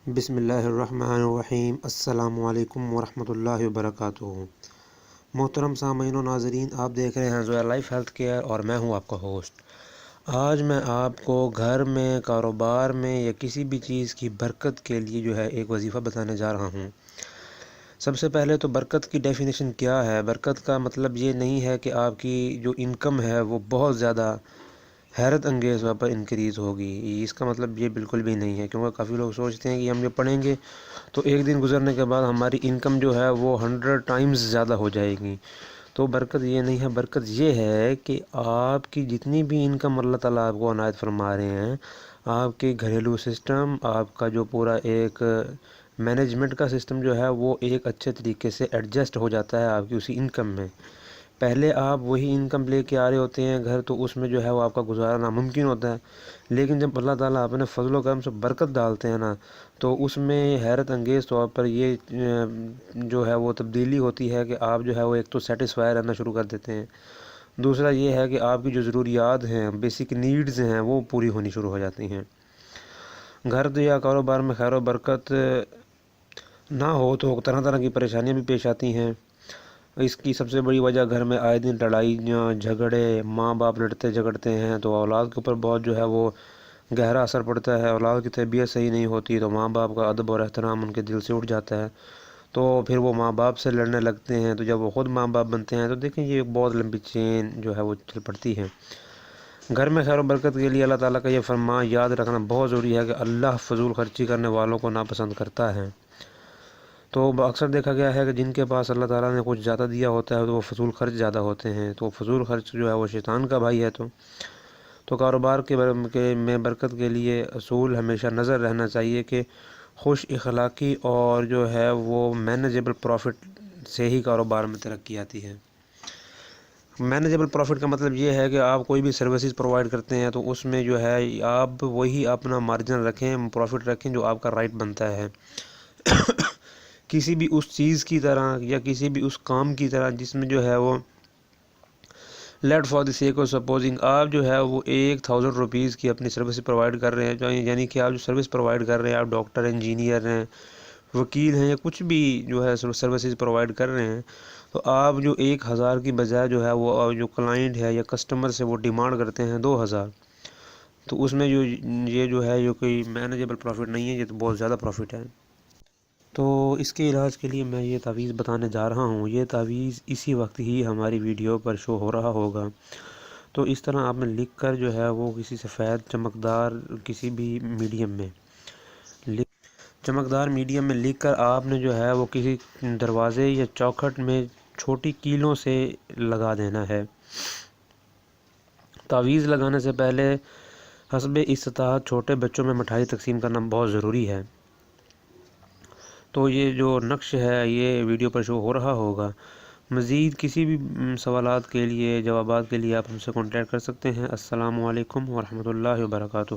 بسم اللہ الرحمن الرحیم۔ السلام علیکم ورحمۃ اللہ وبرکاتہ۔ محترم سامعین و ناظرین، آپ دیکھ رہے ہیں زویا لائف ہیلتھ کیئر اور میں ہوں آپ کا ہوسٹ۔ آج میں آپ کو گھر میں، کاروبار میں یا کسی بھی چیز کی برکت کے لیے ایک وظیفہ بتانے جا رہا ہوں۔ سب سے پہلے تو برکت کی ڈیفینیشن کیا ہے۔ برکت کا مطلب یہ نہیں ہے کہ آپ کی جو انکم ہے وہ بہت زیادہ حیرت انگیز وہاں پر انکریز ہوگی۔ اس کا مطلب یہ بالکل بھی نہیں ہے، کیونکہ کافی لوگ سوچتے ہیں کہ ہم یہ پڑھیں گے تو ایک دن گزرنے کے بعد ہماری انکم وہ 100 ٹائمز زیادہ ہو جائے گی۔ تو برکت یہ نہیں ہے، برکت یہ ہے کہ آپ کی جتنی بھی انکم اللہ تعالیٰ آپ کو عنایت فرما رہے ہیں، آپ کے گھریلو سسٹم، آپ کا جو پورا ایک مینجمنٹ کا سسٹم وہ ایک اچھے طریقے سے ایڈجسٹ ہو جاتا ہے آپ کی اسی انکم میں۔ پہلے آپ وہی انکم لے کے آ رہے ہوتے ہیں گھر، تو اس میں وہ آپ کا گزارا ناممکن ہوتا ہے، لیکن جب اللہ تعالیٰ اپنے فضل و کرم سے برکت ڈالتے ہیں نا، تو اس میں حیرت انگیز طور پر یہ وہ تبدیلی ہوتی ہے کہ آپ وہ ایک تو سیٹسفائی رہنا شروع کر دیتے ہیں، دوسرا یہ ہے کہ آپ کی جو ضروریات ہیں، بیسک نیڈز ہیں، وہ پوری ہونی شروع ہو جاتی ہیں۔ گھر یا کاروبار میں خیر و برکت نہ ہو تو طرح طرح کی پریشانیاں بھی پیش آتی ہیں۔ اس کی سب سے بڑی وجہ گھر میں آئے دن لڑائیاں جھگڑے، ماں باپ لڑتے جھگڑتے ہیں تو اولاد کے اوپر بہت وہ گہرا اثر پڑتا ہے۔ اولاد کی تربیت صحیح نہیں ہوتی تو ماں باپ کا ادب اور احترام ان کے دل سے اٹھ جاتا ہے، تو پھر وہ ماں باپ سے لڑنے لگتے ہیں۔ تو جب وہ خود ماں باپ بنتے ہیں تو دیکھیں یہ بہت لمبی چین وہ چل پڑتی ہے۔ گھر میں خیر و برکت کے لیے اللہ تعالیٰ کا یہ فرمان یاد رکھنا بہت ضروری ہے کہ اللہ فضول خرچی کرنے والوں کو ناپسند کرتا ہے۔ تو اکثر دیکھا گیا ہے کہ جن کے پاس اللہ تعالیٰ نے کچھ زیادہ دیا ہوتا ہے تو وہ فضول خرچ زیادہ ہوتے ہیں، تو فضول خرچ وہ شیطان کا بھائی ہے۔ تو کاروبار میں برکت کے لیے اصول ہمیشہ نظر رہنا چاہیے کہ خوش اخلاقی اور وہ مینیجیبل پروفٹ سے ہی کاروبار میں ترقی آتی ہے۔ مینیجیبل پروفٹ کا مطلب یہ ہے کہ آپ کوئی بھی سروسز پرووائڈ کرتے ہیں تو اس میں آپ وہی اپنا مارجن رکھیں، پروفٹ رکھیں جو آپ کا رائٹ بنتا ہے۔ کسی بھی اس چیز کی طرح یا کسی بھی اس کام کی طرح جس میں وہ let for the sake of supposing آپ وہ 1000 روپیز کی اپنی سروس پرووائڈ کر رہے ہیں، یعنی کہ آپ جو سروس پرووائڈ کر رہے ہیں، آپ ڈاکٹر، انجینئر ہیں، وکیل ہیں، یا کچھ بھی سروسز پرووائڈ کر رہے ہیں، تو آپ 1000 کی بجائے وہ جو کلائنٹ ہے یا کسٹمر سے وہ ڈیمانڈ کرتے ہیں 2000، تو اس میں یہ کوئی مینیجیبل پروفٹ نہیں ہے، یہ تو بہت زیادہ پروفٹ ہے۔ تو اس کے علاج کے لیے میں یہ تعویذ بتانے جا رہا ہوں۔ یہ تعویذ اسی وقت ہی ہماری ویڈیو پر شو ہو رہا ہوگا، تو اس طرح آپ نے لکھ کر وہ کسی سفید چمکدار کسی بھی میڈیم میں لکھ کر آپ نے وہ کسی دروازے یا چوکھٹ میں چھوٹی کیلوں سے لگا دینا ہے۔ تعویذ لگانے سے پہلے حسب استطاعت چھوٹے بچوں میں مٹھائی تقسیم کرنا بہت ضروری ہے۔ تو یہ جو نقش ہے یہ ویڈیو پر شو ہو رہا ہوگا۔ مزید کسی بھی سوالات کے لیے، جوابات کے لیے آپ ہم سے کانٹیکٹ کر سکتے ہیں۔ السلام علیکم ورحمۃ اللہ وبرکاتہ۔